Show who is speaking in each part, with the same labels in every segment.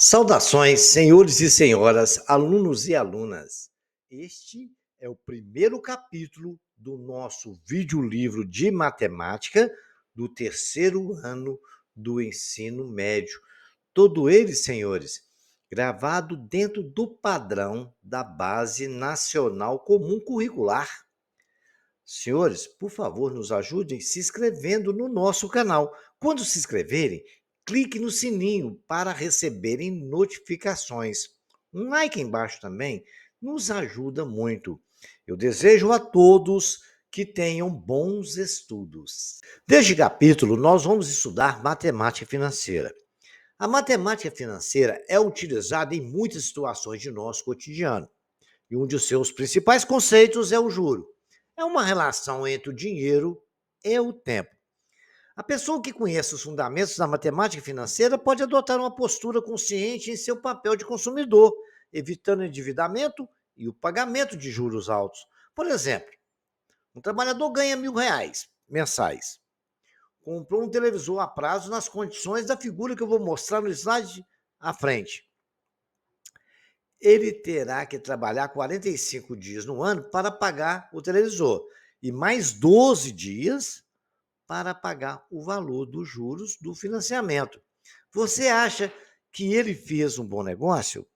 Speaker 1: Saudações, senhores e senhoras, alunos e alunas. Este é o primeiro capítulo do nosso videolivro de matemática do terceiro ano do ensino médio. Todo ele, senhores, gravado dentro do padrão da Base Nacional Comum Curricular. Senhores, por favor, nos ajudem se inscrevendo no nosso canal. Quando se inscreverem, clique no sininho para receberem notificações. Um like embaixo também nos ajuda muito. Eu desejo a todos que tenham bons estudos. Neste capítulo, nós vamos estudar matemática financeira. A matemática financeira é utilizada em muitas situações de nosso cotidiano. E um de seus principais conceitos é o juro. É uma relação entre o dinheiro e o tempo. A pessoa que conhece os fundamentos da matemática financeira pode adotar uma postura consciente em seu papel de consumidor, evitando o endividamento e o pagamento de juros altos. Por exemplo, um trabalhador ganha R$ 1.000 mensais. Comprou um televisor a prazo nas condições da figura que eu vou mostrar no slide à frente. Ele terá que trabalhar 45 dias no ano para pagar o televisor e mais 12 dias para pagar o valor dos juros do financiamento. Você acha que ele fez um bom negócio?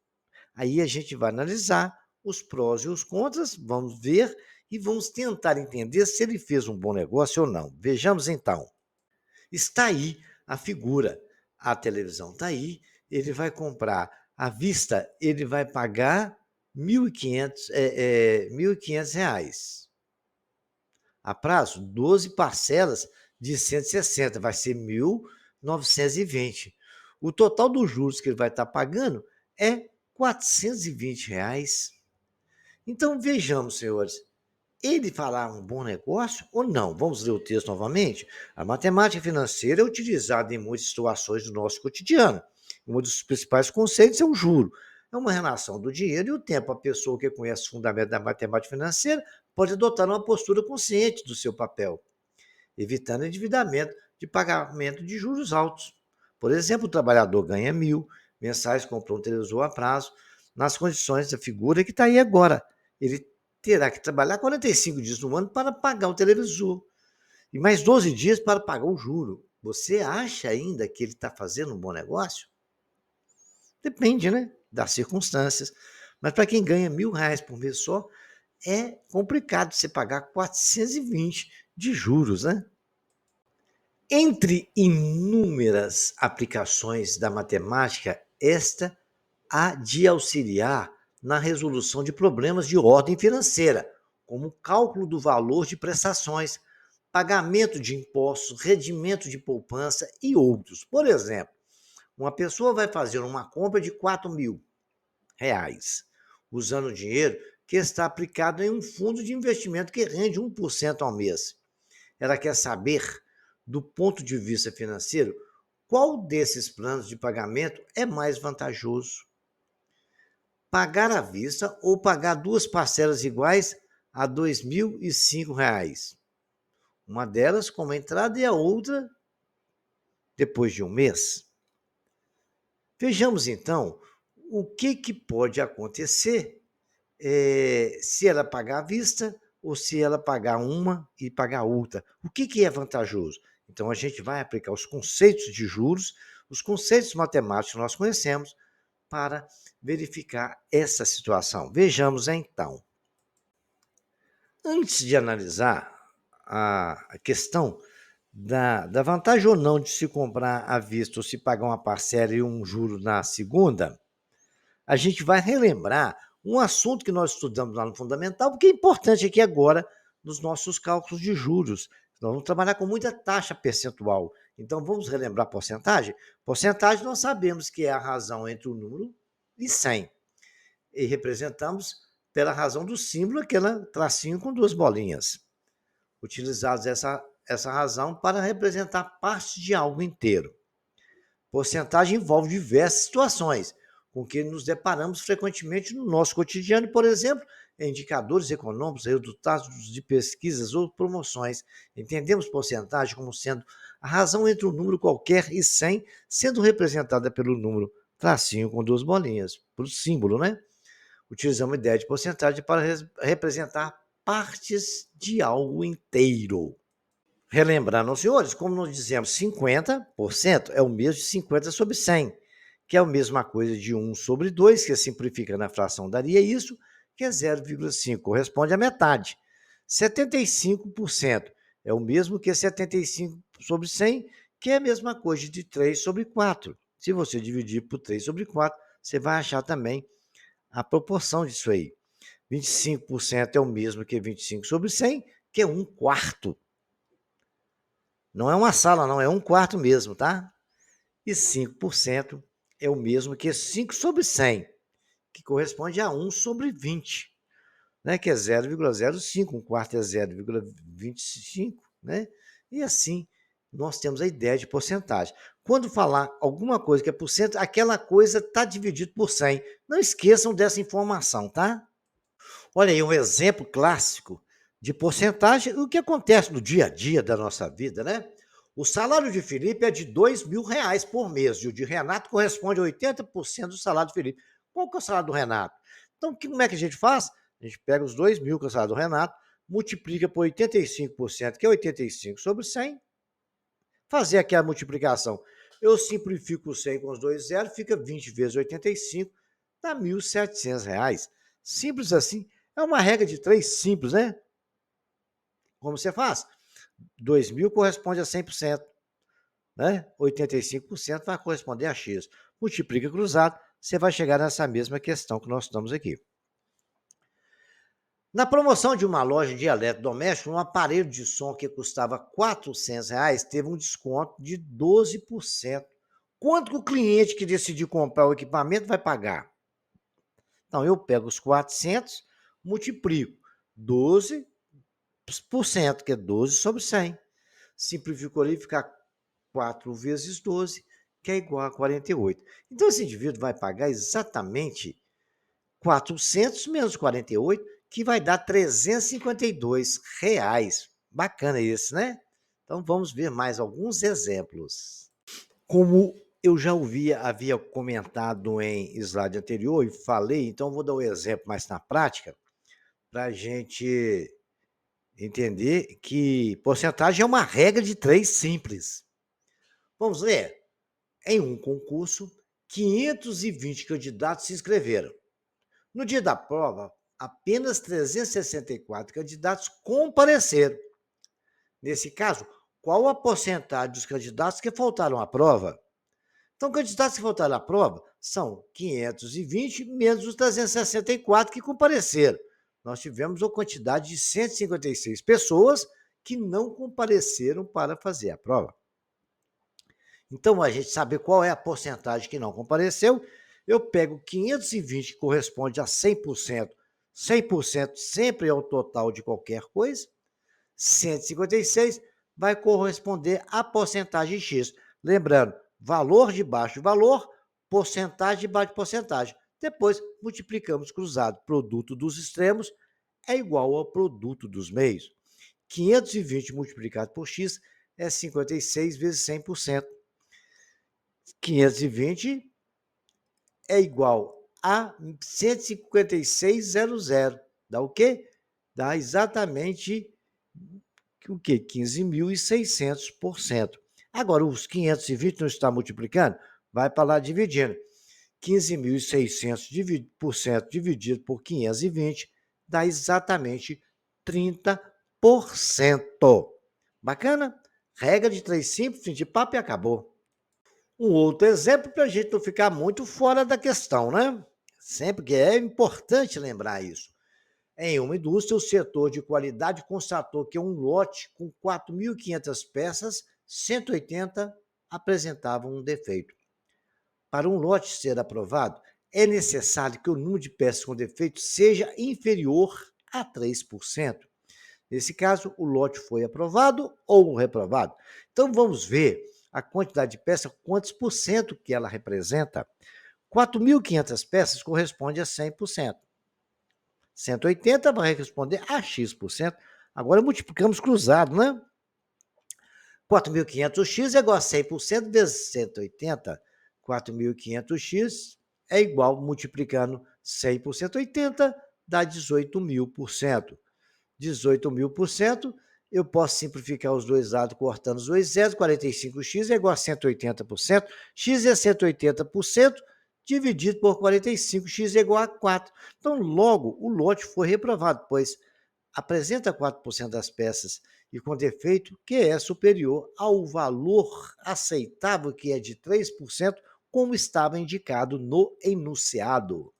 Speaker 1: Aí a gente vai analisar os prós e os contras, vamos ver e vamos tentar entender se ele fez um bom negócio ou não. Vejamos então. Está aí a figura, a televisão está aí, ele vai comprar à vista, ele vai pagar R$ 1.500. A prazo, 12 parcelas de 160, vai ser 1.920. O total dos juros que ele vai estar pagando é R$ 420. Então, vejamos, senhores, ele fará um bom negócio ou não? Vamos ler o texto novamente? A matemática financeira é utilizada em muitas situações do nosso cotidiano. Um dos principais conceitos é o juro. É uma relação do dinheiro e o tempo. A pessoa que conhece os fundamentos da matemática financeira pode adotar uma postura consciente do seu papel, evitando endividamento de pagamento de juros altos. Por exemplo, o trabalhador ganha 1.000 mensais, comprou um televisor a prazo, nas condições da figura que está aí agora. Ele terá que trabalhar 45 dias no ano para pagar o televisor e mais 12 dias para pagar o juro. Você acha ainda que ele está fazendo um bom negócio? Depende, né, das circunstâncias. Mas para quem ganha R$ 1.000 por mês só, é complicado você pagar 420 de juros, né? Entre inúmeras aplicações da matemática, esta há de auxiliar na resolução de problemas de ordem financeira, como cálculo do valor de prestações, pagamento de impostos, rendimento de poupança e outros. Por exemplo, uma pessoa vai fazer uma compra de R$ 4.000, usando o dinheiro que está aplicado em um fundo de investimento que rende 1% ao mês. Ela quer saber, do ponto de vista financeiro, qual desses planos de pagamento é mais vantajoso. Pagar à vista ou pagar duas parcelas iguais a R$ 2.005. Uma delas com uma entrada e a outra depois de um mês. Vejamos então o que pode acontecer se ela pagar à vista ou se ela pagar uma e pagar outra. O que é vantajoso? Então, a gente vai aplicar os conceitos de juros, os conceitos matemáticos que nós conhecemos, para verificar essa situação. Vejamos então. Antes de analisar a questão da vantagem ou não de se comprar à vista ou se pagar uma parcela e um juro na segunda, a gente vai relembrar um assunto que nós estudamos lá no Fundamental, porque é importante aqui agora nos nossos cálculos de juros. Nós vamos trabalhar com muita taxa percentual. Então, vamos relembrar a porcentagem? Porcentagem nós sabemos que é a razão entre o número e 100. E representamos pela razão do símbolo, aquele tracinho com duas bolinhas. Utilizados essa razão para representar parte de algo inteiro. Porcentagem envolve diversas situações com que nos deparamos frequentemente no nosso cotidiano, por exemplo, indicadores econômicos, resultados de pesquisas ou promoções. Entendemos porcentagem como sendo a razão entre um número qualquer e 100, sendo representada pelo número tracinho com duas bolinhas, para o símbolo, né? Utilizamos a ideia de porcentagem para representar partes de algo inteiro. Relembrando, senhores, como nós dizemos, 50% é o mesmo de 50 sobre 100, que é a mesma coisa de 1 sobre 2, que simplifica na fração daria isso, que é 0,5, corresponde à metade. 75% é o mesmo que 75 sobre 100, que é a mesma coisa de 3 sobre 4. Se você dividir por 3 sobre 4, você vai achar também a proporção disso aí. 25% é o mesmo que 25 sobre 100, que é 1/4. Não é uma sala, não, é 1/4 mesmo, tá? E 5% é o mesmo que 5 sobre 100, que corresponde a 1 sobre 20, né? Que é 0,05, 1/4 é 0,25, né? E assim nós temos a ideia de porcentagem. Quando falar alguma coisa que é por cento, aquela coisa está dividido por 100. Não esqueçam dessa informação, tá? Olha aí um exemplo clássico de porcentagem, o que acontece no dia a dia da nossa vida, né? O salário de Felipe é de R$ 2.000 por mês e o de Renato corresponde a 80% do salário de Felipe. Qual que é o salário do Renato? Então, como é que a gente faz? A gente pega os 2.000, que é o salário do Renato, multiplica por 85%, que é 85 sobre 100, fazer aqui a multiplicação. Eu simplifico o 100 com os dois zeros, fica 20 vezes 85, dá R$ 1.700. Simples assim. É uma regra de 3 simples, né? Como você faz? 2.000 corresponde a 100%, né? 85% vai corresponder a X. Multiplica cruzado, você vai chegar nessa mesma questão que nós estamos aqui. Na promoção de uma loja de eletrodoméstico, um aparelho de som que custava R$ 400 teve um desconto de 12%. Quanto que o cliente que decidir comprar o equipamento vai pagar? Então, eu pego os 400, multiplico 12%, que é 12 sobre 100. Simplificou ali, fica 4 vezes 12, que é igual a 48. Então, esse indivíduo vai pagar exatamente 400 menos 48, que vai dar R$ 352. Bacana esse, né? Então, vamos ver mais alguns exemplos. Como eu já havia comentado em slide anterior e falei, então vou dar um exemplo mais na prática, para a gente entender que porcentagem é uma regra de 3 simples. Vamos ler? Em um concurso, 520 candidatos se inscreveram. No dia da prova, apenas 364 candidatos compareceram. Nesse caso, qual a porcentagem dos candidatos que faltaram à prova? Então, candidatos que faltaram à prova são 520 menos os 364 que compareceram. Nós tivemos uma quantidade de 156 pessoas que não compareceram para fazer a prova. Então, a gente sabe qual é a porcentagem que não compareceu. Eu pego 520, que corresponde a 100%. 100% sempre é o total de qualquer coisa. 156 vai corresponder à porcentagem X. Lembrando, valor debaixo de valor, porcentagem debaixo de porcentagem. Depois, multiplicamos cruzado. Produto dos extremos é igual ao produto dos meios. 520 multiplicado por X é 56 vezes 100%. 520 é igual a 156,00. Dá o quê? Dá exatamente o quê? 15.600%. Agora, os 520 não está multiplicando? Vai para lá dividindo. 15.600% dividido por 520 dá exatamente 30%. Bacana? Regra de 3 simples, fim de papo e acabou. Um outro exemplo para a gente não ficar muito fora da questão, né? Sempre que é importante lembrar isso. Em uma indústria, o setor de qualidade constatou que um lote com 4.500 peças, 180 apresentavam um defeito. Para um lote ser aprovado, é necessário que o número de peças com defeito seja inferior a 3%. Nesse caso, o lote foi aprovado ou reprovado. Então, vamos ver a quantidade de peças, quantos por cento que ela representa. 4.500 peças corresponde a 100%. 180 vai responder a X%. Agora multiplicamos cruzado, né? 4.500x é igual a 100% vezes 180. 4.500x é igual, multiplicando 100 por 180, dá 18.000%. 18.000%, eu posso simplificar os dois lados cortando os dois zeros, 45x é igual a 180%, x é 180%, dividido por 45, x é igual a 4. Então, logo, o lote foi reprovado, pois apresenta 4% das peças e com defeito que é superior ao valor aceitável, que é de 3%, como estava indicado no enunciado.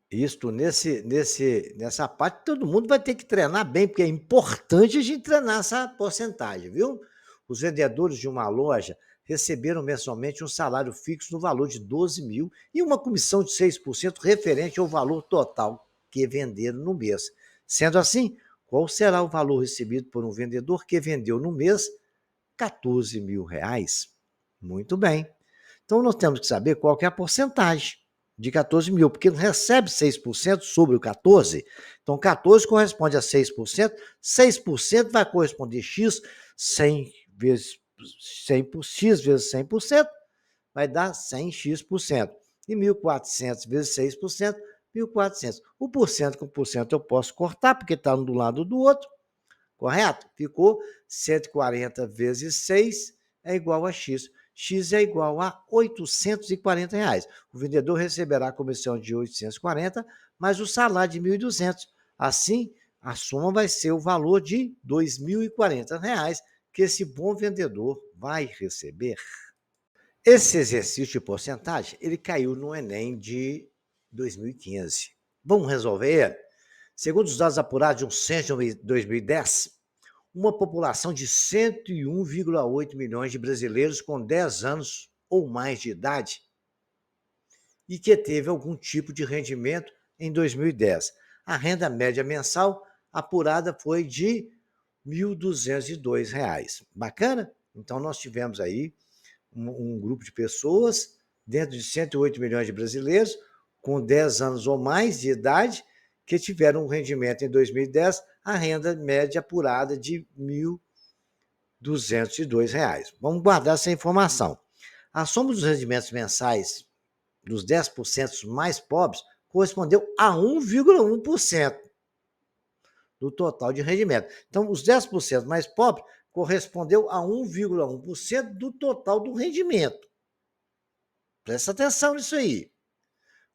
Speaker 1: Isto nessa parte, todo mundo vai ter que treinar bem, porque é importante a gente treinar essa porcentagem, viu? Os vendedores de uma loja receberam mensalmente um salário fixo no valor de 12 mil e uma comissão de 6% referente ao valor total que venderam no mês. Sendo assim, qual será o valor recebido por um vendedor que vendeu no mês 14 mil reais? Muito bem. Então, nós temos que saber qual que é a porcentagem de 14 mil, porque recebe 6% sobre o 14. Então, 14 corresponde a 6%, 6% vai corresponder X, 100 vezes 100 por X vezes 100%, vai dar 100x%. E 1.400 vezes 6%, 1.400. O porcento com porcento eu posso cortar, porque está um do lado do outro, correto? Ficou 140 vezes 6 é igual a X. X é igual a R$ 840. O vendedor receberá a comissão de 840, mais o salário de 1.200. Assim, a soma vai ser o valor de R$ 2.040 que esse bom vendedor vai receber. Esse exercício de porcentagem, ele caiu no Enem de 2015. Vamos resolver? Segundo os dados apurados de um censo de 2010, uma população de 101,8 milhões de brasileiros com 10 anos ou mais de idade e que teve algum tipo de rendimento em 2010. A renda média mensal apurada foi de R$ 1.202. Bacana? Então, nós tivemos aí um grupo de pessoas dentro de 108 milhões de brasileiros com 10 anos ou mais de idade que tiveram um rendimento em 2010, a renda média apurada de R$ 1.202. Vamos guardar essa informação. A soma dos rendimentos mensais dos 10% mais pobres correspondeu a 1,1% do total de rendimento. Então, os 10% mais pobres correspondeu a 1,1% do total do rendimento. Presta atenção nisso aí.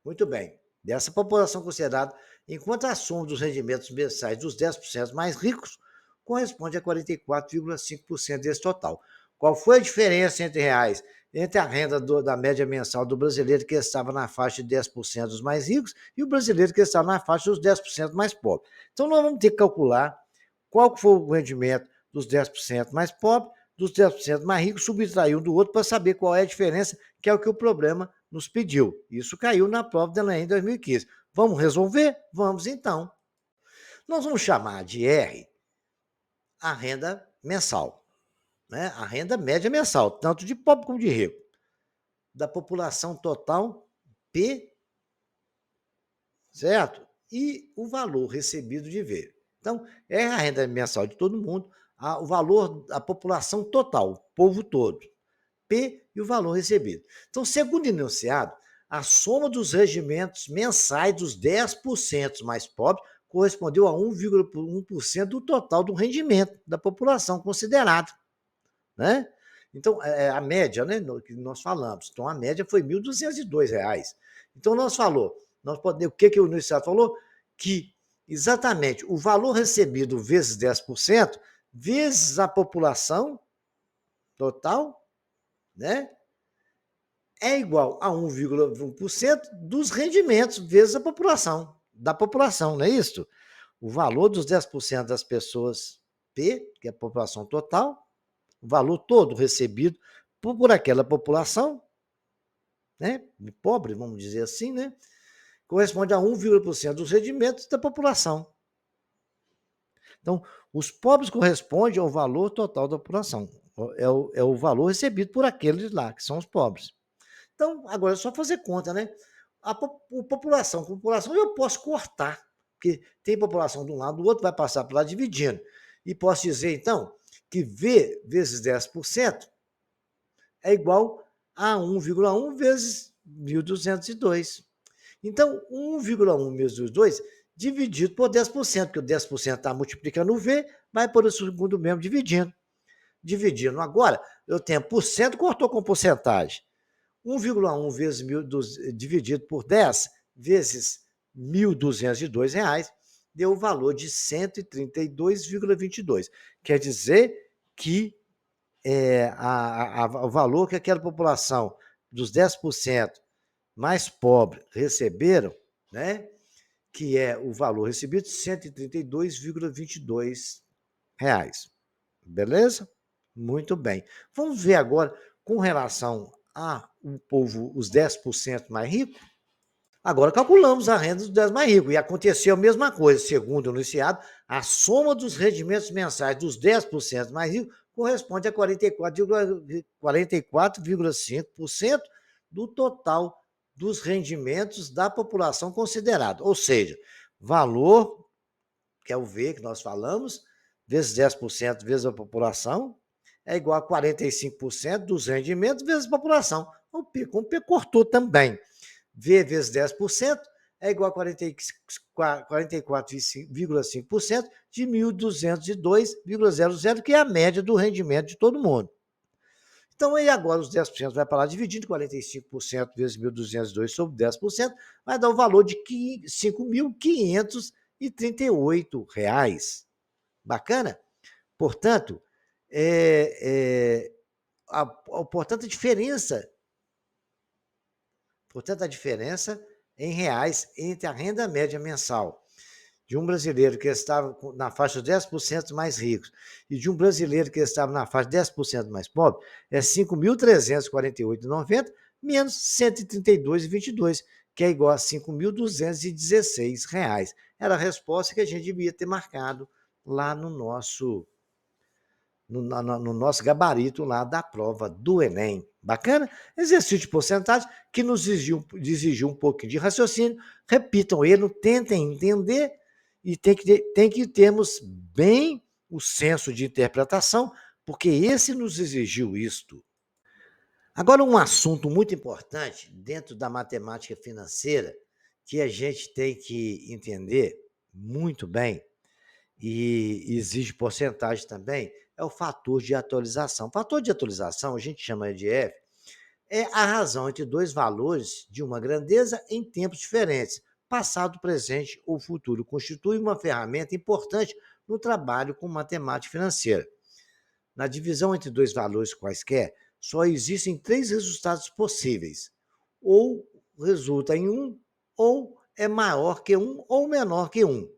Speaker 1: Muito bem. Dessa população considerada, enquanto a soma dos rendimentos mensais dos 10% mais ricos corresponde a 44,5% desse total. Qual foi a diferença entre reais? Entre a renda da média mensal do brasileiro que estava na faixa de 10% dos mais ricos e o brasileiro que estava na faixa dos 10% mais pobres. Então, nós vamos ter que calcular qual foi o rendimento dos 10% mais pobres, dos 10% mais ricos, subtrair um do outro para saber qual é a diferença, que é o que o problema nos pediu. Isso caiu na prova da Enem em 2015. Vamos resolver? Vamos então. Nós vamos chamar de R a renda mensal, né? A renda média mensal, tanto de pobre como de rico. Da população total, P, certo? E o valor recebido de V. Então, é a renda mensal de todo mundo, o valor da população total, o povo todo. P e o valor recebido. Então, segundo o enunciado, a soma dos rendimentos mensais dos 10% mais pobres correspondeu a 1,1% do total do rendimento da população considerada, né? Então, a média, né, que nós falamos. Então, a média foi R$ 1.202. Então, nós podemos, o que o enunciado falou? Que exatamente o valor recebido vezes 10%, vezes a população total, né, é igual a 1,1% dos rendimentos vezes a população, da população, não é isso? O valor dos 10% das pessoas P, que é a população total, o valor todo recebido por aquela população, né, pobre, vamos dizer assim, né, corresponde a 1,1% dos rendimentos da população. Então, os pobres correspondem ao valor total da população, é o valor recebido por aqueles lá, que são os pobres. Então, agora é só fazer conta, né? A população eu posso cortar, porque tem população de um lado, do outro vai passar por lá dividindo. E posso dizer, então, que V vezes 10% é igual a 1,1 vezes 1.202. Então, 1,1 vezes 2 dividido por 10%, porque o 10% está multiplicando o V, vai por o segundo mesmo dividindo. Dividindo. Agora, eu tenho por cento, cortou com porcentagem. 1,1 vezes dividido por 10 vezes R$ 1.202 deu o valor de 132,22. Quer dizer que o valor que aquela população dos 10% mais pobres receberam, né, que é o valor recebido de R$ 132,22. Beleza? Muito bem. Vamos ver agora com relação ao povo, os 10% mais ricos. Agora calculamos a renda dos 10 mais ricos. E aconteceu a mesma coisa. Segundo o enunciado, a soma dos rendimentos mensais dos 10% mais ricos corresponde a 44,5% do total dos rendimentos da população considerada. Ou seja, valor, que é o V que nós falamos, vezes 10% vezes a população, é igual a 45% dos rendimentos vezes a população. O P cortou também. V vezes 10% é igual a 44,5% de 1.202,00, que é a média do rendimento de todo mundo. Então, aí agora os 10% vai para lá, dividindo 45% vezes 1.202 sobre 10%, vai dar o valor de R$ 5.538. Bacana? Portanto, portanto, a diferença em reais entre a renda média mensal de um brasileiro que estava na faixa de 10% mais ricos e de um brasileiro que estava na faixa de 10% mais pobre é R$ 5.348,90 menos R$ 132,22, que é igual a R$ 5.216. Era a resposta que a gente devia ter marcado lá no nosso gabarito lá da prova do Enem. Bacana? Exercício de porcentagem que nos exigiu um pouquinho de raciocínio. Repitam ele, tentem entender e tem que termos bem o senso de interpretação, porque esse nos exigiu isto. Agora, um assunto muito importante dentro da matemática financeira que a gente tem que entender muito bem e exige porcentagem também, é o fator de atualização. O fator de atualização, a gente chama de F, é a razão entre dois valores de uma grandeza em tempos diferentes, passado, presente ou futuro. Constitui uma ferramenta importante no trabalho com matemática financeira. Na divisão entre dois valores quaisquer, só existem três resultados possíveis. Ou resulta em um, ou é maior que um, ou menor que um.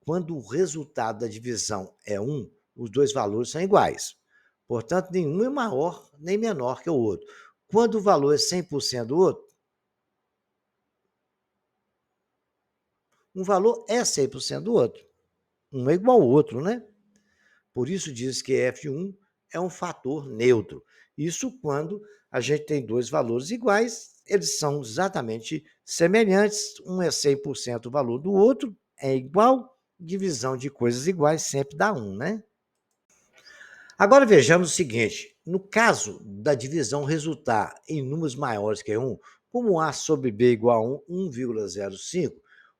Speaker 1: Quando o resultado da divisão é 1, os dois valores são iguais. Portanto, nenhum é maior nem menor que o outro. Quando o valor é 100% do outro, um valor é 100% do outro. Um é igual ao outro, né? Por isso diz que F1 é um fator neutro. Isso quando a gente tem dois valores iguais, eles são exatamente semelhantes, um é 100% o valor do outro, é igual, divisão de coisas iguais sempre dá 1, né? Agora vejamos o seguinte, no caso da divisão resultar em números maiores que 1, como A sobre B igual a 1,05,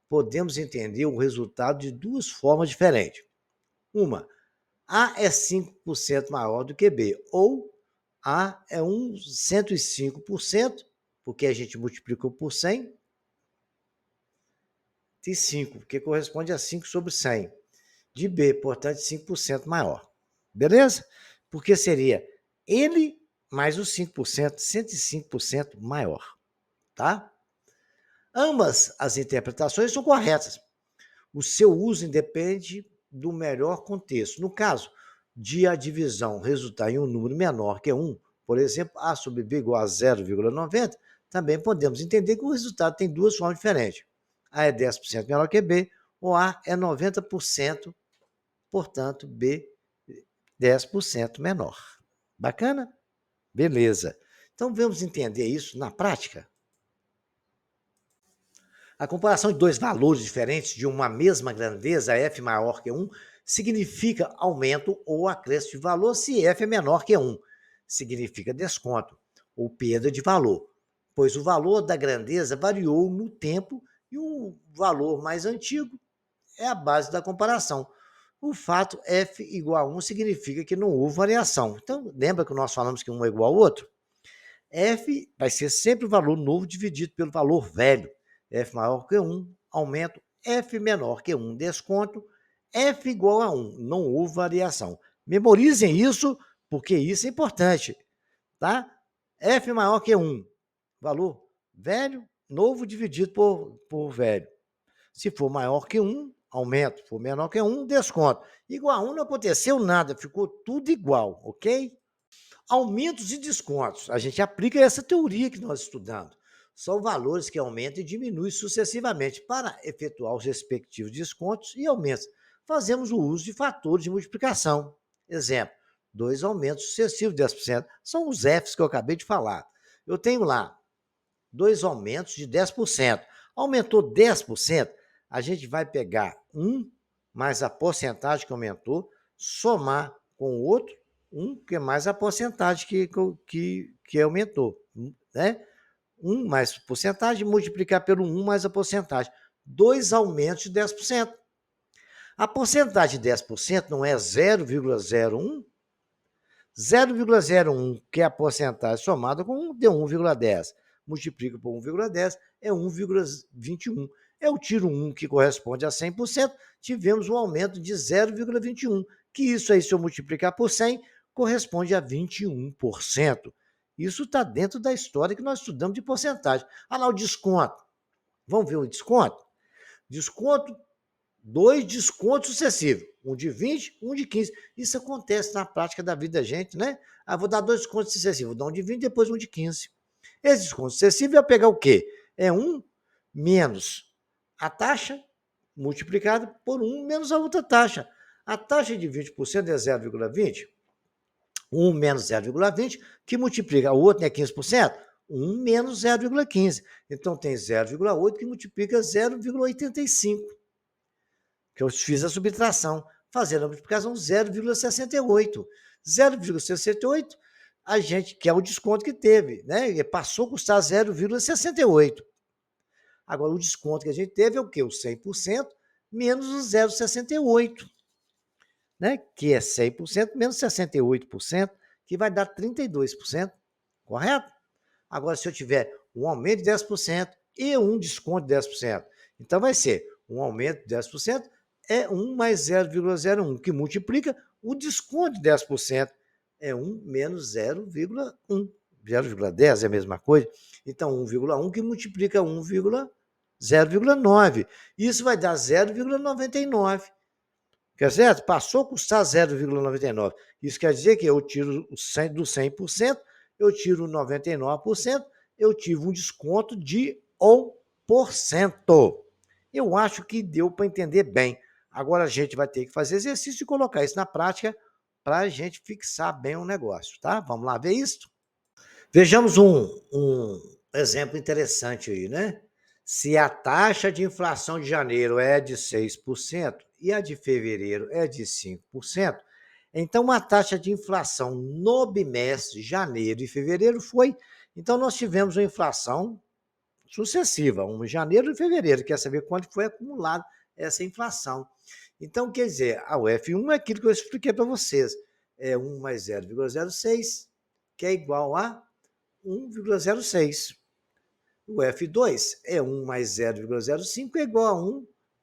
Speaker 1: podemos entender o resultado de duas formas diferentes. Uma, A é 5% maior do que B, ou A é 105%, porque a gente multiplicou por 100, de 5, que corresponde a 5 sobre 100, de B, portanto, 5% maior. Beleza? Porque seria ele mais os 5%, 105% maior. Tá? Ambas as interpretações são corretas. O seu uso independe do melhor contexto. No caso de a divisão resultar em um número menor que 1, por exemplo, A sobre B igual a 0,90, também podemos entender que o resultado tem duas formas diferentes. A é 10% menor que B, ou A é 90%, portanto, B 10% menor. Bacana? Beleza. Então, vamos entender isso na prática? A comparação de dois valores diferentes de uma mesma grandeza, F maior que 1, significa aumento ou acréscimo de valor se F é menor que 1. Significa desconto. ou perda de valor, pois o valor da grandeza variou no tempo e o valor mais antigo é a base da comparação. O fato f igual a 1 significa que não houve variação. Então, lembra que nós falamos que um é igual ao outro? F vai ser sempre o valor novo dividido pelo valor velho. F maior que 1, aumento. F menor que 1, desconto. F igual a 1, não houve variação. Memorizem isso, porque isso é importante, tá? F maior que 1, valor velho, novo dividido por velho. Se for maior que 1, aumento. Se for menor que 1, desconto. Igual a 1 não aconteceu nada, ficou tudo igual, ok? Aumentos e descontos. A gente aplica essa teoria que nós estudamos. São valores que aumentam e diminuem sucessivamente. Para efetuar os respectivos descontos e aumentos, fazemos o uso de fatores de multiplicação. Exemplo, 2 aumentos sucessivos de 10%. São os Fs que eu acabei de falar. Eu tenho lá 2 aumentos de 10%. Aumentou 10%, a gente vai pegar 1 mais a porcentagem que aumentou, somar com o outro, 1, que é mais a porcentagem que aumentou, né? 1 mais porcentagem, multiplicar pelo 1 mais a porcentagem. 2 aumentos de 10%. A porcentagem de 10% não é 0,01? 0,01, que é a porcentagem somada com 1, deu 1,10. Multiplica por 1,10, é 1,21. Eu tiro 1, que corresponde a 100%, tivemos um aumento de 0,21, que isso aí, se eu multiplicar por 100, corresponde a 21%. Isso está dentro da história que nós estudamos de porcentagem. Ah, lá o desconto. Vamos ver o desconto? Desconto, 2 descontos sucessivos, um de 20, um de 15. Isso acontece na prática da vida da gente, né? Ah, vou dar 2 descontos sucessivos, vou dar um de 20, depois um de 15. Esse desconto sucessivo vai pegar o quê? É 1 menos a taxa multiplicada por 1 menos a outra taxa. A taxa de 20% é 0,20. 1 menos 0,20, que multiplica, o outro é 15%, 1 menos 0,15. Então, tem 0,8 que multiplica 0,85, que eu fiz a subtração, fazendo a multiplicação 0,68. 0,68, a gente quer o desconto que teve, né? E passou a custar 0,68. Agora, o desconto que a gente teve é o quê? O 100% menos o 0,68, né? Que é 100% menos 68%, que vai dar 32%, correto? Agora, se eu tiver um aumento de 10% e um desconto de 10%, então vai ser um aumento de 10%, é 1 mais 0,01, que multiplica o desconto de 10%, é 1 menos 0,1. 0,10 é a mesma coisa. Então, 1,1 que multiplica 0,9. Isso vai dar 0,99. Quer certo? Passou a custar 0,99. Isso quer dizer que eu tiro do 100%, eu tiro 99%, eu tive um desconto de 1%. Eu acho que deu para entender bem. Agora a gente vai ter que fazer exercício e colocar isso na prática para a gente fixar bem o negócio, tá? Vamos lá ver isso? Vejamos um exemplo interessante aí, né? Se a taxa de inflação de janeiro é de 6% e a de fevereiro é de 5%, então a taxa de inflação no bimestre, janeiro e fevereiro foi. Então nós tivemos uma inflação sucessiva, um janeiro e fevereiro, quer saber quanto foi acumulado essa inflação. Então, quer dizer, o F1 é aquilo que eu expliquei para vocês, é 1 mais 0,06, que é igual a 1,06. O F2 é 1 mais 0,05 é igual a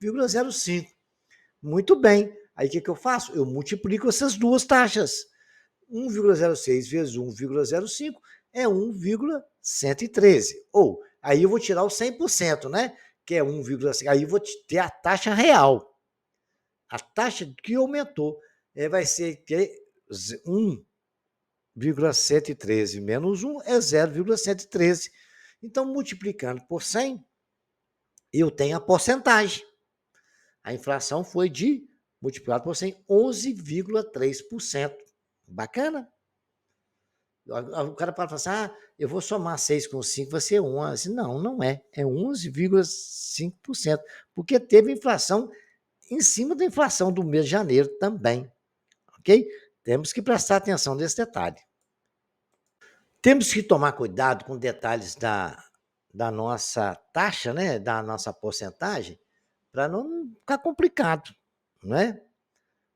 Speaker 1: 1,05. Muito bem. Aí o que eu faço? Eu multiplico essas duas taxas. 1,06 vezes 1,05 é 1,113. Ou, aí eu vou tirar o 100%, né? Que é 1,5. Aí eu vou ter a taxa real. A taxa que aumentou vai ser 1,113 menos 1 é 0,113. Então, multiplicando por 100, eu tenho a porcentagem. A inflação foi de, multiplicado por 100, 11,3%. Bacana? O cara pode falar assim, eu vou somar 6 com 5, vai ser 11. Não, não é. É 11,5%. Porque teve inflação em cima da inflação do mês de janeiro também. Ok? Temos que prestar atenção nesse detalhe. Temos que tomar cuidado com detalhes da nossa taxa, né, da nossa porcentagem, para não ficar complicado, né?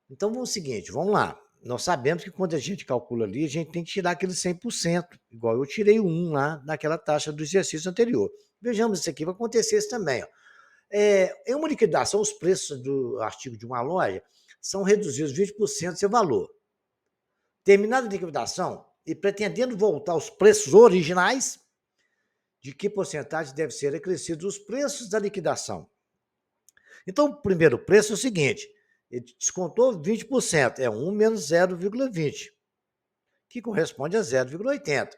Speaker 1: Então, vamos o seguinte, vamos lá. Nós sabemos que quando a gente calcula ali, a gente tem que tirar aquele 100%, igual eu tirei o 1 lá naquela taxa do exercício anterior. Vejamos isso aqui, vai acontecer isso também. Ó. Em uma liquidação, os preços do artigo de uma loja são reduzidos 20% do seu valor. Terminada a liquidação e pretendendo voltar aos preços originais, de que porcentagem deve ser acrescido os preços da liquidação? Então, o primeiro preço é o seguinte, ele descontou 20%, é 1 menos 0,20, que corresponde a 0,80.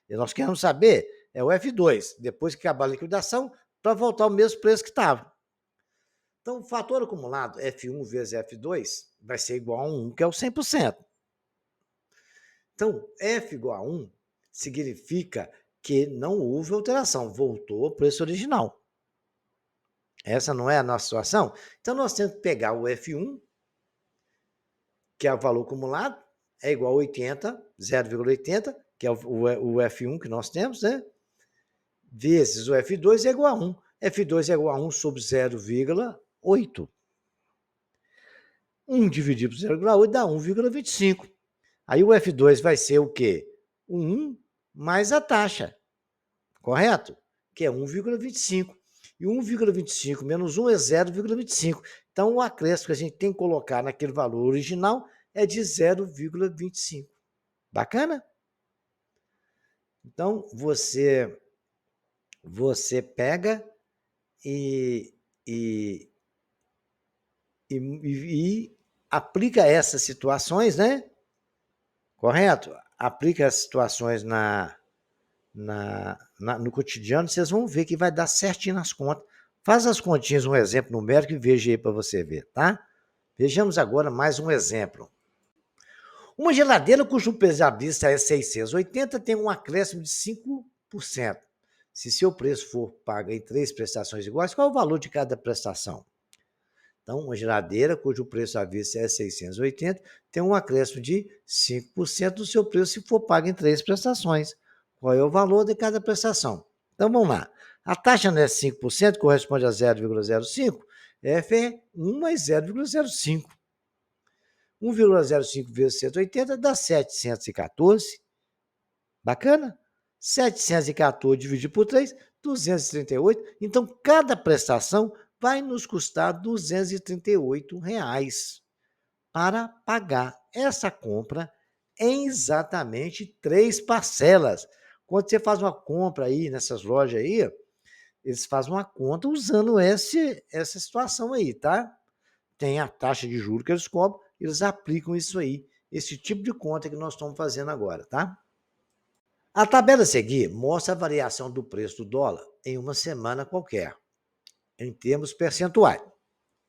Speaker 1: E nós queremos saber, é o F2, depois que acabar a liquidação, para voltar ao mesmo preço que estava. Então, o fator acumulado, F1 vezes F2, vai ser igual a 1, que é o 100%. Então, F igual a 1 significa que não houve alteração, voltou ao preço original. Essa não é a nossa situação? Então, nós temos que pegar o F1, que é o valor acumulado, é igual a 80, 0,80, que é o F1 que nós temos, né? Vezes o F2 é igual a 1. F2 é igual a 1 sobre 0,8. 1 dividido por 0,8 dá 1,25. Aí o F2 vai ser o quê? O 1 mais a taxa, correto? Que é 1,25. E 1,25 menos 1 é 0,25. Então, o acréscimo que a gente tem que colocar naquele valor original é de 0,25. Bacana? Então, você pega e, e, e aplica essas situações, né? Correto? Aplica as situações no cotidiano, vocês vão ver que vai dar certinho nas contas. Faz as continhas, um exemplo numérico e veja aí para você ver, tá? Vejamos agora mais um exemplo. Uma geladeira cujo preço à vista é 680 tem um acréscimo de 5%. Se seu preço for pago em 3 prestações iguais, qual é o valor de cada prestação? Então, uma geladeira cujo preço à vista é 680 tem um acréscimo de 5% do seu preço se for pago em 3 prestações. Qual é o valor de cada prestação? Então, vamos lá. A taxa não é 5%, corresponde a 0,05. F é 1 mais 0,05. 1,05 vezes 180 dá 714. Bacana? 714 dividido por 3, 238. Então, cada prestação vai nos custar R$ 238 para pagar essa compra em exatamente 3 parcelas. Quando você faz uma compra aí nessas lojas aí, eles fazem uma conta usando essa situação aí, tá? Tem a taxa de juros que eles cobram, eles aplicam isso aí, esse tipo de conta que nós estamos fazendo agora, tá? A tabela a seguir mostra a variação do preço do dólar em uma semana qualquer, em termos percentuais.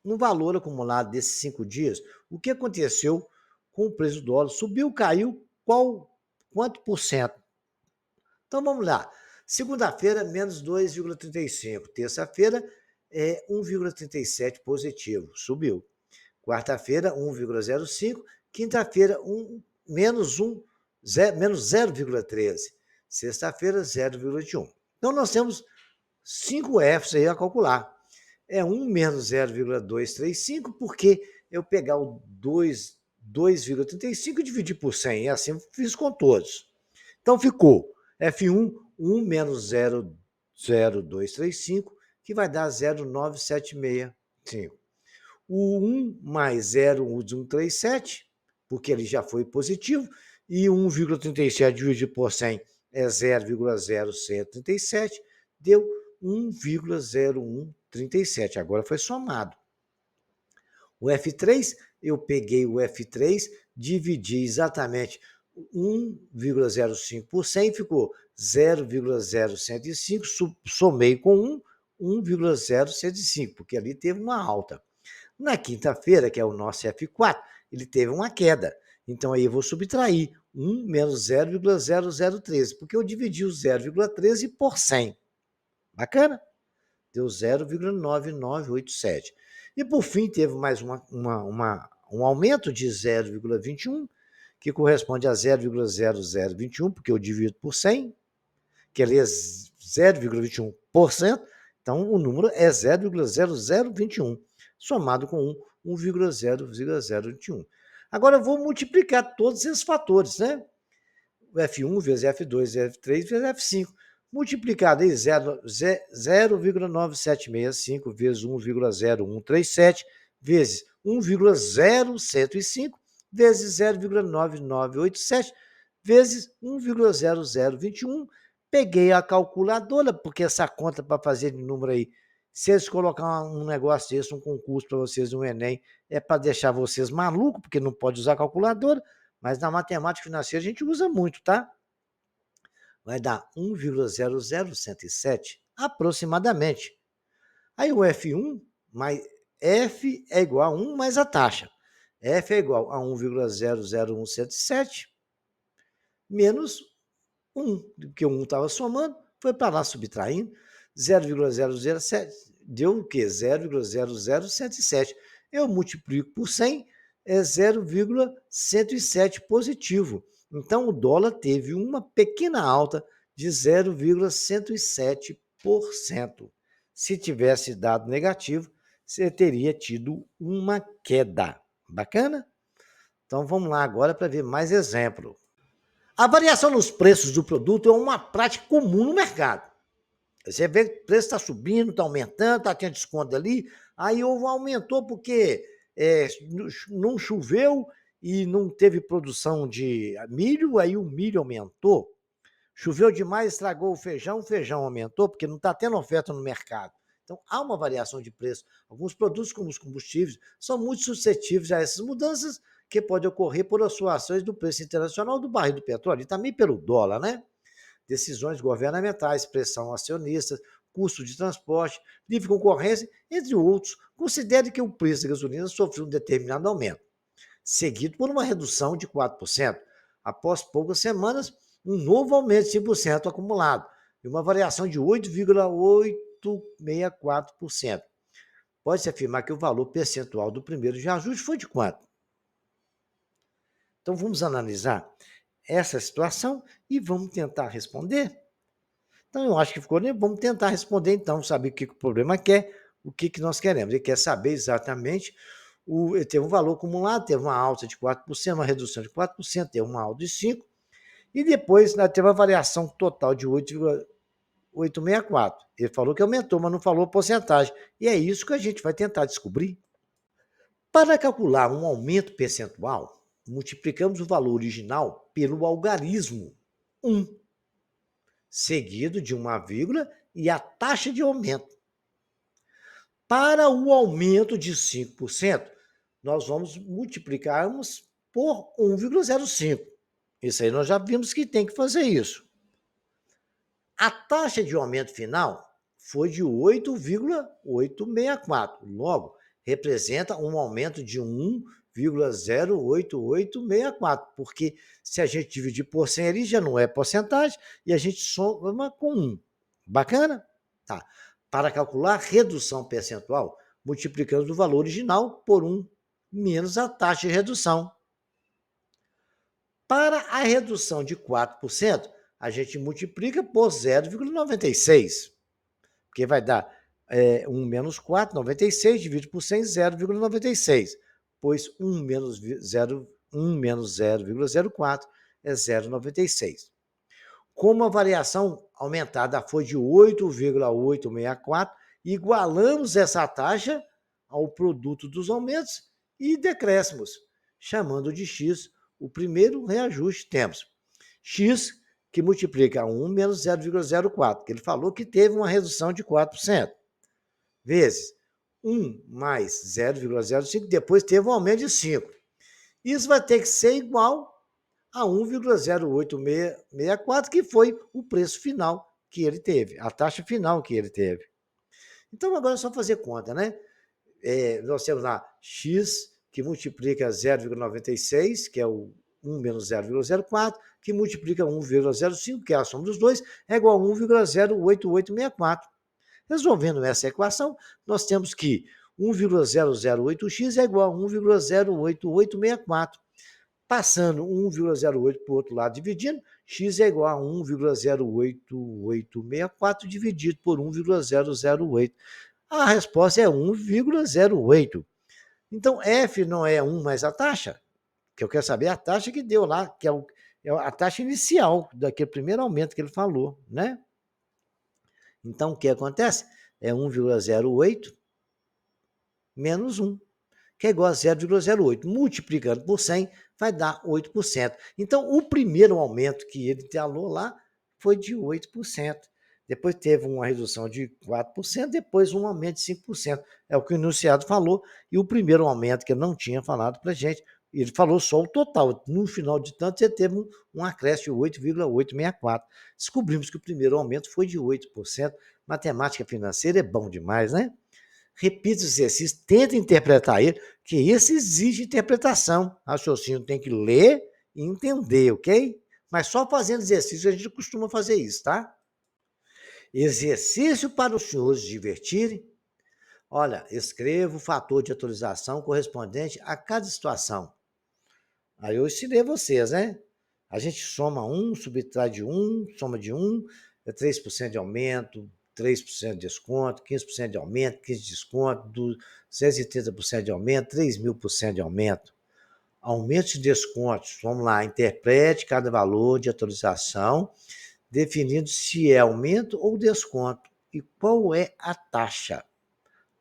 Speaker 1: No valor acumulado desses 5 dias, o que aconteceu com o preço do dólar? Subiu, caiu, quanto por cento? Então vamos lá. Segunda-feira, menos 2,35. Terça-feira, 1,37 positivo, subiu. Quarta-feira, 1,05. Quinta-feira, menos 0,13. Sexta-feira, 0,21. Então, nós temos 5 Fs aí a calcular. É 1 menos 0,235, porque eu pegar o 2,35 e dividir por 100, e assim fiz com todos. Então, ficou F1, 1 menos 0,0235, que vai dar 0,9765. O 1 mais 0,137, porque ele já foi positivo, e 1,37 dividido por 100 é 0,0137, deu 1,0137. Agora foi somado. O F3, eu peguei o F3, dividi exatamente 1,05 por 100, ficou 0,0105, somei com 1,0105, porque ali teve uma alta. Na quinta-feira, que é o nosso F4, ele teve uma queda. Então, aí eu vou subtrair 1 menos 0,0013, porque eu dividi o 0,13 por 100. Bacana? Deu 0,9987. E, por fim, teve mais um aumento de 0,21, que corresponde a 0,0021, porque eu divido por 100, que ali é 0,21%, então o número é 0,0021, somado com 1,00021. Agora eu vou multiplicar todos esses fatores, né? O F1 vezes F2 vezes F3 vezes F5. Multiplicado aí 0,9765 vezes 1,0137 vezes 1,0105 vezes 0,9987 vezes 1,0021. Peguei a calculadora, porque essa conta para fazer de número aí, se eles colocar um negócio desse, um concurso para vocês no Enem, é para deixar vocês malucos, porque não pode usar calculadora, mas na matemática financeira a gente usa muito, tá? Vai dar 1,0017 aproximadamente. Aí o F1 mais F é igual a 1 mais a taxa. F é igual a 1,00177 menos 1, porque o 1 estava somando, foi para lá subtraindo, 0,007, deu o quê? 0,0077. Eu multiplico por 100, é 0,107 positivo. Então, o dólar teve uma pequena alta de 0,107%. Se tivesse dado negativo, você teria tido uma queda. Bacana? Então, vamos lá agora para ver mais exemplo. A variação nos preços do produto é uma prática comum no mercado. Você vê que o preço está subindo, está aumentando, está tendo desconto ali, aí aumentou porque não choveu e não teve produção de milho, aí o milho aumentou. Choveu demais, estragou o feijão aumentou, porque não está tendo oferta no mercado. Então, há uma variação de preço. Alguns produtos, como os combustíveis, são muito suscetíveis a essas mudanças que podem ocorrer por oscilações do preço internacional do barril do petróleo e também pelo dólar, né? Decisões governamentais, pressão acionista, custo de transporte, livre concorrência, entre outros. Considere que o preço da gasolina sofreu um determinado aumento, seguido por uma redução de 4%. Após poucas semanas, um novo aumento de 5% acumulado e uma variação de 8,864%. Pode-se afirmar que o valor percentual do primeiro de ajuste foi de quanto? Então, vamos analisar essa situação e vamos tentar responder. Então, eu acho que ficou, né? Vamos tentar responder, então, saber o que o problema quer, o que nós queremos. Ele quer saber exatamente, ele teve um valor acumulado, teve uma alta de 4%, uma redução de 4%, teve uma alta de 5%, e depois teve uma variação total de 8,864. Ele falou que aumentou, mas não falou a porcentagem. E é isso que a gente vai tentar descobrir. Para calcular um aumento percentual, multiplicamos o valor original pelo algarismo 1, seguido de uma vírgula e a taxa de aumento. Para o aumento de 5%, nós vamos multiplicarmos por 1,05. Isso aí nós já vimos que tem que fazer isso. A taxa de aumento final foi de 8,864. Logo, representa um aumento de 1,08864, porque se a gente dividir por 100 ali, já não é porcentagem, e a gente soma com 1. Bacana? Tá. Para calcular redução percentual, multiplicamos o valor original por 1 menos a taxa de redução. Para a redução de 4%, a gente multiplica por 0,96, porque vai dar 1 menos 4, 96, divide por 100, 0,96, pois 1 menos 0,04 é 0,96. Como a variação aumentada foi de 8,864, igualamos essa taxa ao produto dos aumentos e decréscimos, chamando de X o primeiro reajuste. Temos X, que multiplica 1 menos 0,04, que ele falou que teve uma redução de 4%, vezes 1 mais 0,05, depois teve um aumento de 5. Isso vai ter que ser igual a 1,0864, que foi o preço final que ele teve, a taxa final que ele teve. Então, agora é só fazer conta, né? Nós temos lá X, que multiplica 0,96, que é o 1 menos 0,04, que multiplica 1,05, que é a soma dos dois, é igual a 1,08864. Resolvendo essa equação, nós temos que 1,008x é igual a 1,08864. Passando 1,08 para o outro lado dividindo, x é igual a 1,08864 dividido por 1,008. A resposta é 1,08. Então, F não é 1 mais a taxa? Que eu quero saber a taxa que deu lá, que é a taxa inicial daquele primeiro aumento que ele falou, né? Então, o que acontece? É 1,08 menos 1, que é igual a 0,08. Multiplicando por 100, vai dar 8%. Então, o primeiro aumento que ele falou lá foi de 8%. Depois teve uma redução de 4%, depois um aumento de 5%. É o que o enunciado falou. E o primeiro aumento que ele não tinha falado para a gente, ele falou só o total. No final de tanto, ele teve um acréscimo de 8,864. Descobrimos que o primeiro aumento foi de 8%. Matemática financeira é bom demais, né? Repita o exercício, tenta interpretar ele, que esse exige interpretação. Raciocínio tem que ler e entender, ok? Mas só fazendo exercício a gente costuma fazer isso, tá? Exercício para os senhores divertirem. Olha, escreva o fator de atualização correspondente a cada situação. Aí eu ensinei vocês, né? A gente soma 1, subtrai de 1, soma de 1, é 3% de aumento, 3% de desconto, 15% de aumento, 15% de desconto, 230% de aumento, 3.000% de aumento. Aumentos e descontos, vamos lá, interprete cada valor de atualização, definindo se é aumento ou desconto e qual é a taxa.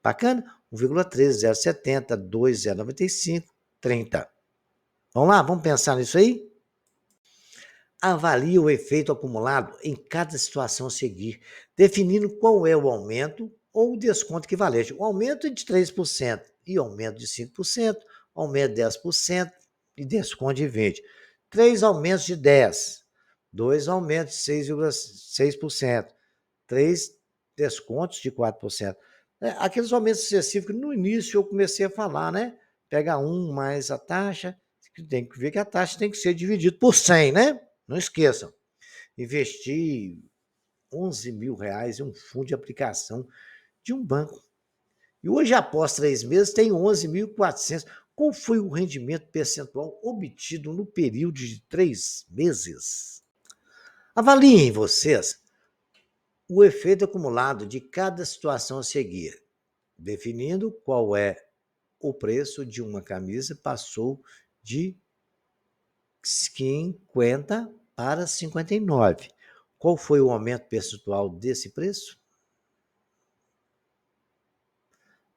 Speaker 1: Bacana? 1,13, 0,70, 2, 0,95, 30. Vamos lá, vamos pensar nisso aí? Avalie o efeito acumulado em cada situação a seguir, definindo qual é o aumento ou o desconto equivalente. O aumento é de 3% e aumento de 5%, aumento de 10% e desconto de 20%. 3 aumentos de 10%, 2 aumentos de 6,6%, 3 descontos de 4%. Aqueles aumentos sucessivos que no início eu comecei a falar, né? Pega um mais a taxa, tem que ver que a taxa tem que ser dividida por 100, né? Não esqueçam. Investir R$ 11.000 em um fundo de aplicação de um banco. E hoje, após 3 meses, tem 11.400. Qual foi o rendimento percentual obtido no período de 3 meses? Avaliem vocês o efeito acumulado de cada situação a seguir, definindo qual é o preço de uma camisa passou de 50 para 59. Qual foi o aumento percentual desse preço?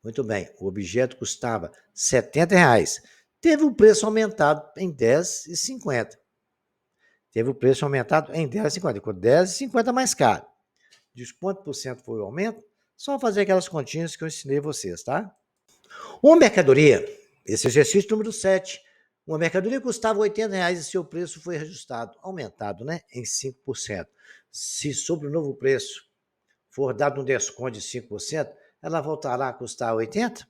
Speaker 1: Muito bem, o objeto custava R$ 70. Teve o preço aumentado em 10,50. Teve o preço aumentado em 10,50. Ficou 10,50 mais caro. De quanto por cento foi o aumento? Só fazer aquelas continhas que eu ensinei vocês, tá? Uma mercadoria, esse exercício número 7, uma mercadoria custava R$ 80 e seu preço foi reajustado, aumentado, né, em 5%. Se sobre o novo preço for dado um desconto de 5%, ela voltará a custar 80?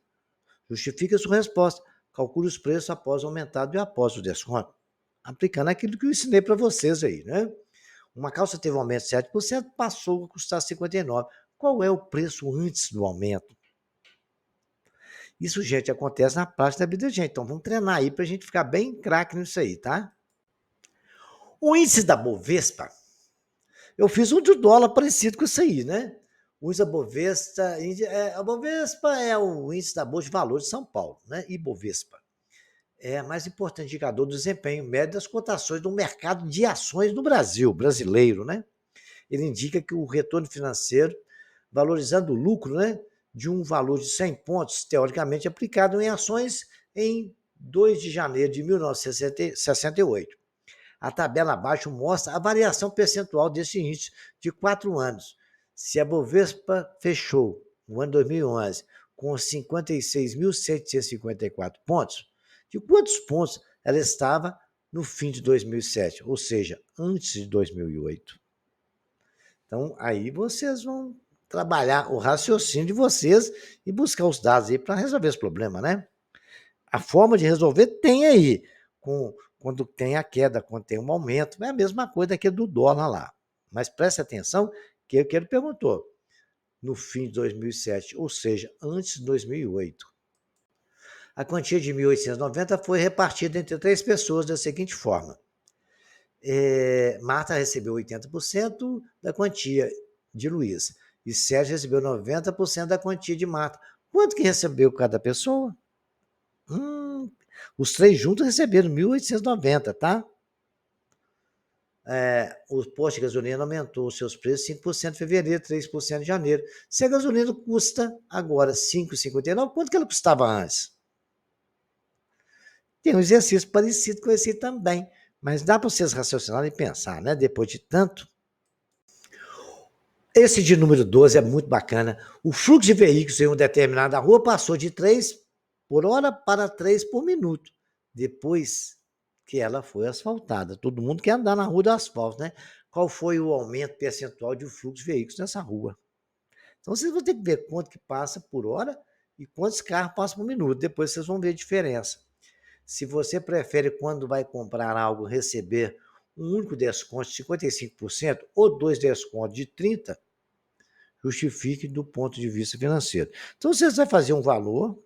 Speaker 1: Justifique a sua resposta. Calcule os preços após o aumentado e após o desconto. Aplicando aquilo que eu ensinei para vocês aí, né? Uma calça teve um aumento de 7%, passou a custar 59. Qual é o preço antes do aumento? Isso, gente, acontece na prática da vida da gente. Então, vamos treinar aí para a gente ficar bem craque nisso aí, tá? O índice da Bovespa, eu fiz um de dólar parecido com isso aí, né? O índice da Bovespa, a Bovespa é o índice da Bolsa de Valores de São Paulo, né? Ibovespa. É o mais importante indicador do desempenho médio das cotações do mercado de ações do Brasil, brasileiro, né? Ele indica que o retorno financeiro, valorizando o lucro, né, de um valor de 100 pontos, teoricamente aplicado em ações em 2 de janeiro de 1968. A tabela abaixo mostra a variação percentual desse índice de 4 anos. Se a Bovespa fechou no ano 2011 com 56.754 pontos, de quantos pontos ela estava no fim de 2007, ou seja, antes de 2008? Então, aí vocês vão trabalhar o raciocínio de vocês e buscar os dados aí para resolver esse problema, né? A forma de resolver tem aí, quando tem a queda, quando tem um aumento, é a mesma coisa que do dólar lá. Mas preste atenção que ele perguntou, no fim de 2007, ou seja, antes de 2008. A quantia de 1.890 foi repartida entre 3 pessoas da seguinte forma: Marta recebeu 80% da quantia de Luiz e Sérgio recebeu 90% da quantia de Marta. Quanto que recebeu cada pessoa? Os 3 juntos receberam 1.890, tá? O posto de gasolina aumentou seus preços 5% em fevereiro, 3% em janeiro. Se a gasolina custa agora R$ 5,59, quanto que ela custava antes? Tem um exercício parecido com esse também, mas dá para vocês raciocinarem e pensar, né? Depois de tanto. Esse de número 12 é muito bacana. O fluxo de veículos em uma determinada rua passou de 3 por hora para 3 por minuto, depois que ela foi asfaltada. Todo mundo quer andar na rua do asfalto, né? Qual foi o aumento percentual de fluxo de veículos nessa rua? Então vocês vão ter que ver quanto que passa por hora e quantos carros passam por minuto. Depois vocês vão ver a diferença. Se você prefere, quando vai comprar algo, receber um único desconto de 55% ou 2 descontos de 30%, justifique do ponto de vista financeiro. Então, você vai fazer um valor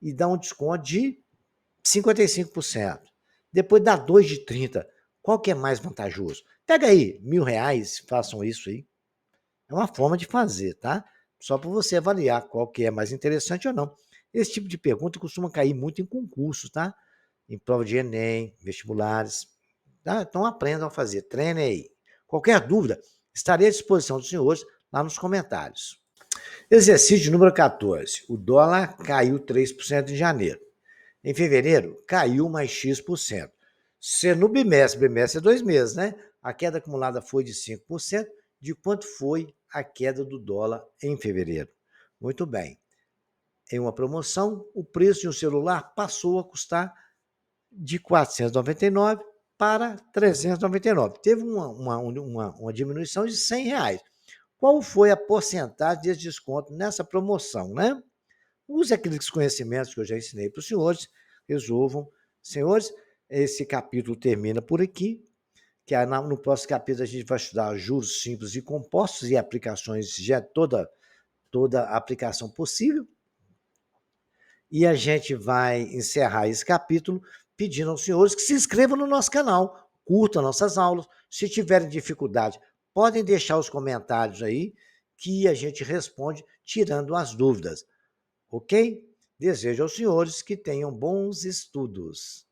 Speaker 1: e dá um desconto de 55%. Depois dá 2 de 30%. Qual que é mais vantajoso? Pega aí R$ 1.000, façam isso aí. É uma forma de fazer, tá? Só para você avaliar qual que é mais interessante ou não. Esse tipo de pergunta costuma cair muito em concursos, tá? Em prova de Enem, vestibulares. Tá? Então aprendam a fazer, treinem aí. Qualquer dúvida, estarei à disposição dos senhores lá nos comentários. Exercício número 14. O dólar caiu 3% em janeiro. Em fevereiro, caiu mais X%. Se no bimestre é 2 meses, né? A queda acumulada foi de 5%. De quanto foi a queda do dólar em fevereiro? Muito bem. Em uma promoção, o preço de um celular passou a custar de 499 para 399. Teve uma diminuição de R$ 100. Qual foi a porcentagem de desconto nessa promoção, né? Use aqueles conhecimentos que eu já ensinei para os senhores, resolvam. Senhores, esse capítulo termina por aqui, que no próximo capítulo a gente vai estudar juros simples e compostos e aplicações, já toda aplicação possível. E a gente vai encerrar esse capítulo pedindo aos senhores que se inscrevam no nosso canal, curtam nossas aulas. Se tiverem dificuldade, podem deixar os comentários aí que a gente responde tirando as dúvidas. Ok? Desejo aos senhores que tenham bons estudos.